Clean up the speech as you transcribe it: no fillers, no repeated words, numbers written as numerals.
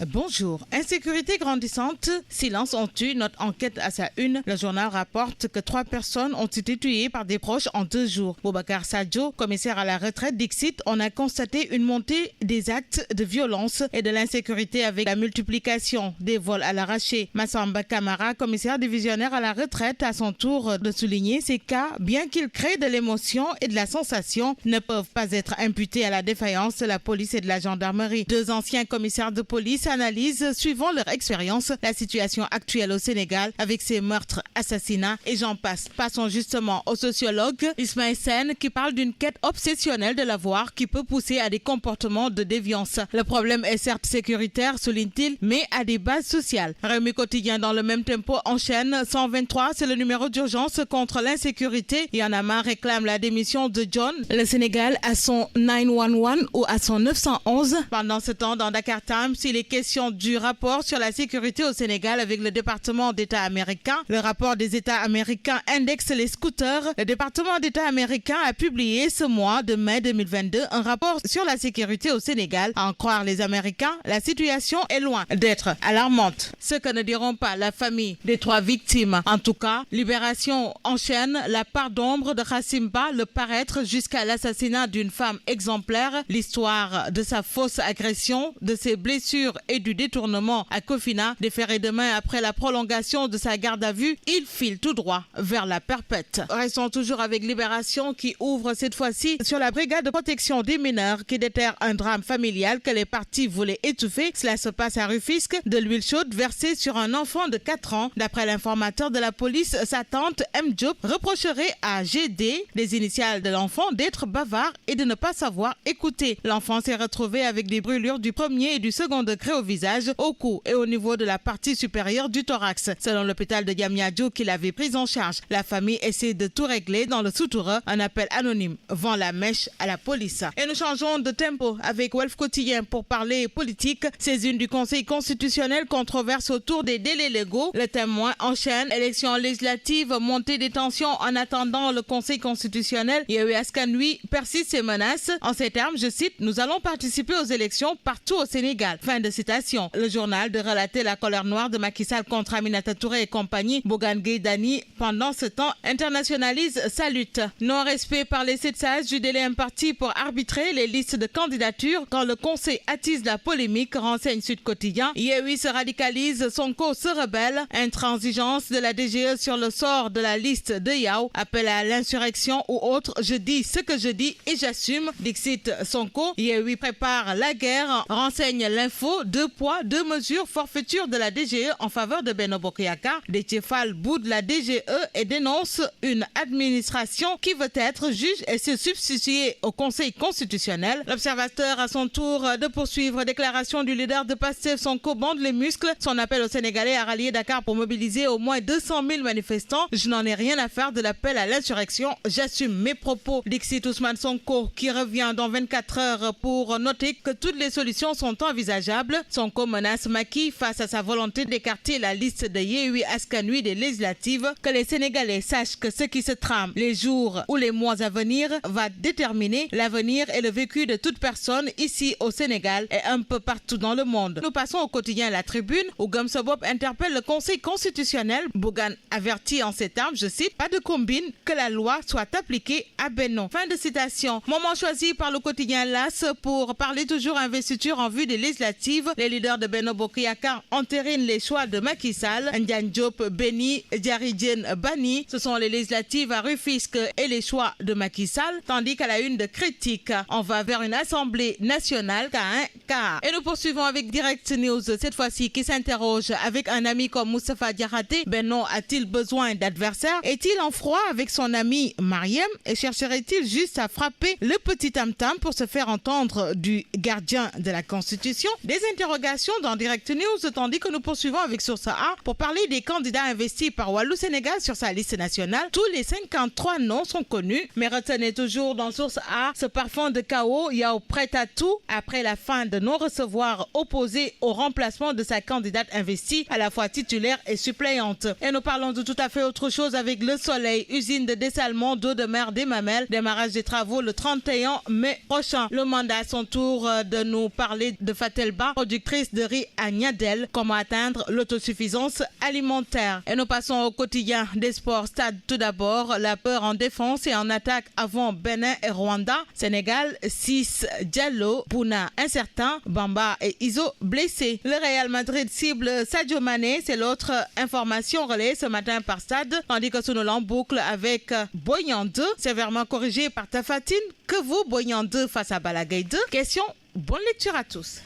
Bonjour. Insécurité grandissante, silence on tue, notre enquête à sa une. Le journal rapporte que 3 personnes ont été tuées par des proches en 2 jours. Boubacar Sadio, commissaire à la retraite d'Ixit, on a constaté une montée des actes de violence et de l'insécurité avec la multiplication des vols à l'arraché. Massamba Kamara, commissaire divisionnaire à la retraite, à son tour de souligner ces cas, bien qu'ils créent de l'émotion et de la sensation, ne peuvent pas être imputés à la défaillance de la police et de la gendarmerie. 2 anciens commissaires de police analysent, suivant leur expérience, la situation actuelle au Sénégal avec ses meurtres, assassinats et j'en passe. Passons justement au sociologue Ismaël Sen qui parle d'une quête obsessionnelle de l'avoir qui peut pousser à des comportements de déviance. Le problème est certes sécuritaire, souligne-t-il, mais à des bases sociales. Réumi Quotidien dans le même tempo enchaîne. 123, c'est le numéro d'urgence contre l'insécurité. Y'en a marre réclame la démission de John. Le Sénégal a son 911 ou à son 911. Pendant ce temps, dans Dakar Times, il est question du rapport sur la sécurité au Sénégal avec le département d'État américain. Le rapport des États américains indexe les scooters. Le département d'État américain a publié ce mois de mai 2022 un rapport sur la sécurité au Sénégal. À en croire les Américains, la situation est loin d'être alarmante. Ce que ne diront pas la famille des 3 victimes. En tout cas, Libération enchaîne la part d'ombre de Khassimba, le paraître jusqu'à l'assassinat d'une femme exemplaire, l'histoire de sa fausse agression, de ses blessures et du détournement à Kofina, déféré demain après la prolongation de sa garde à vue, il file tout droit vers la perpète. Restons toujours avec Libération qui ouvre cette fois-ci sur la brigade de protection des mineurs qui déterre un drame familial que les partis voulaient étouffer. Cela se passe à Rufisque, de l'huile chaude versée sur un enfant de 4 ans. D'après l'informateur de la police, sa tante M. Diop reprocherait à GD, les initiales de l'enfant, d'être bavard et de ne pas savoir écouter. L'enfant s'est retrouvé avec des brûlures du 1er et du 2e degré au visage, au cou et au niveau de la partie supérieure du thorax. Selon l'hôpital de Diamniadio qui l'avait pris en charge, la famille essaie de tout régler dans le souterrain. Un appel anonyme vend la mèche à la police. Et nous changeons de tempo avec Wolf Quotidien pour parler politique. Saisine du Conseil constitutionnel, controverse autour des délais légaux. Le Témoin enchaîne. Élections législatives, montée des tensions en attendant le Conseil constitutionnel. Yewwi Askan Wi persiste ses menaces. En ces termes, je cite, nous allons participer aux élections partout au Sénégal. Fin de citation. Le journal de relater la colère noire de Macky Sall contre Aminata Touré et compagnie. Bougane Gueye Dany, pendant ce temps, internationalise sa lutte. Non-respect par les 7 sages du délai imparti pour arbitrer les listes de candidatures quand le Conseil attise la polémique, renseigne Sud Quotidien. Yewwi se radicalise, Sonko se rebelle. Intransigeance de la DGE sur le sort de la liste de Yao. Appel à l'insurrection ou autre. Je dis ce que je dis et j'assume. Dixit Sonko. Yewwi prépare la guerre. Renseigne l'info. 2 poids, 2 mesures. Forfaiture de la DGE en faveur de Benno Bokk Yakaar. Déthié Fall boude la DGE et dénonce une administration qui veut être juge et se substituer au Conseil constitutionnel. L'Observateur à son tour de poursuivre. Déclaration du leader de Pastef, Sonko bande les muscles. Son appel aux Sénégalais à rallier Dakar pour mobiliser au moins 200 000 manifestants. Je n'en ai rien à faire de l'appel à l'insurrection. J'assume mes propos. Dixit Ousmane Sonko qui revient dans 24 heures pour noter que toutes les solutions sont envisageables. Sonko menace Macky face à sa volonté d'écarter la liste de Yewwi Askan Wi des législatives. Que les Sénégalais sachent que ce qui se trame les jours ou les mois à venir va déterminer l'avenir et le vécu de toute personne ici au Sénégal et un peu partout dans le monde. Nous passons au quotidien La Tribune où Gumsa Bob interpelle le Conseil constitutionnel. Bougane avertit en ces termes, je cite, pas de combine, que la loi soit appliquée à Benno. Fin de citation. Moment choisi par le quotidien LAS pour parler toujours investiture en vue des législatives. Les leaders de Benno Bokk Yakaar entérinent les choix de Macky Sall. Ndiagne Diop béni, Diary Diène banni. Ce sont les législatives à Rufisque et les choix de Macky Sall. Tandis qu'à la une de Critique, on va vers une assemblée nationale K1K. Et nous poursuivons avec Direct News, cette fois-ci qui s'interroge avec un ami comme Moustapha Diakhaté. Benno a-t-il besoin d'adversaires? Est-il en froid avec son ami Mariam? Et chercherait-il juste à frapper le petit tam-tam pour se faire entendre du gardien de la Constitution? Des interrogations dans Direct News, tandis que nous poursuivons avec Source A pour parler des candidats investis par Wallu Sénégal sur sa liste nationale. Tous les 53 noms sont connus, mais retenez toujours dans Source A ce parfum de chaos, Yao prêt à tout après la fin de non-recevoir opposé au remplacement de sa candidate investie à la fois titulaire et suppléante. Et nous parlons de tout à fait autre chose avec Le Soleil, usine de dessalement d'eau de mer des Mamelles, démarrage des travaux le 31 mai prochain. Le mandat à son tour de nous parler de Fatel Ba, productrice de riz à Niadel. Comment atteindre l'autosuffisance alimentaire? Et nous passons au quotidien des sports. Stade tout d'abord, la peur en défense et en attaque avant Bénin et Rwanda. Sénégal, 6, Diallo, Bouna incertain, Bamba et Iso blessés. Le Real Madrid cible Sadio Mané, c'est l'autre information relayée ce matin par Stade, tandis que Sonolan boucle avec Boyan 2, sévèrement corrigé par Tafatine. Que vaut Boyan 2 face à Balagaï 2? Question, bonne lecture à tous.